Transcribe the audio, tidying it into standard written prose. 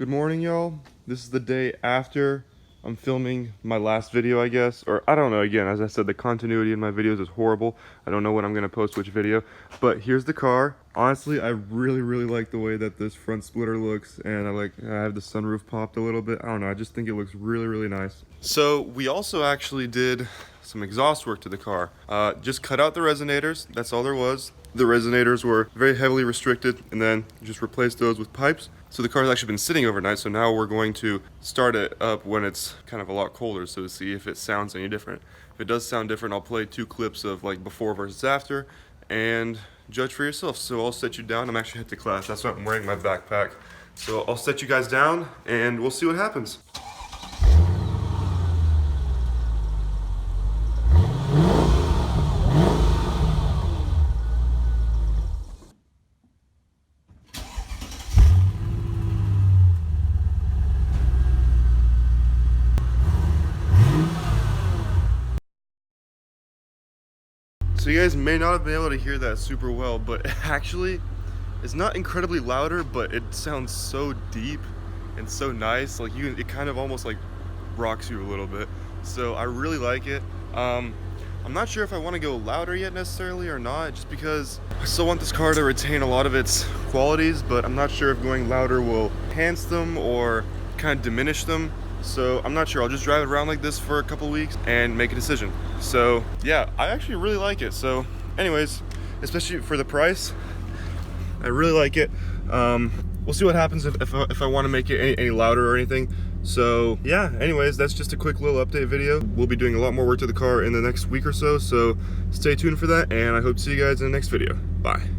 Good morning, y'all. This is the day after I'm filming my last video, I guess. Or I don't know, again, as I said, the continuity in my videos is horrible. I don't know when I'm gonna post which video. But here's the car. Honestly, I really like the way that this front splitter looks, and I have the sunroof popped a little bit. I don't know, I just think it looks really nice. So we also actually did some exhaust work to the car. Just cut out the resonators, that's all there was. The resonators were very heavily restricted, and then just replaced those with pipes. So the car's actually been sitting overnight, so now we're going to start it up when it's kind of a lot colder, so to see if it sounds any different. If it does sound different, I'll play 2 clips of like before versus after, and judge for yourself. So I'll set you down. I'm actually headed to class, that's why I'm wearing my backpack. So I'll set you guys down, and we'll see what happens. So you guys may not have been able to hear that super well, but actually it's not incredibly louder, but it sounds so deep and so nice. Like it kind of almost like rocks you a little bit. So I really like it. I'm not sure if I want to go louder yet necessarily or not, just because I still want this car to retain a lot of its qualities, but I'm not sure if going louder will enhance them or kind of diminish them. So I'm not sure. I'll just drive it around like this for a couple weeks and make a decision. So yeah, I actually really like it. So anyways, especially for the price, I really like it. We'll see what happens if I want to make it any louder or anything. So yeah, anyways, that's just a quick little update video. We'll be doing a lot more work to the car in the next week or so, so stay tuned for that, and I hope to see you guys in the next video. Bye.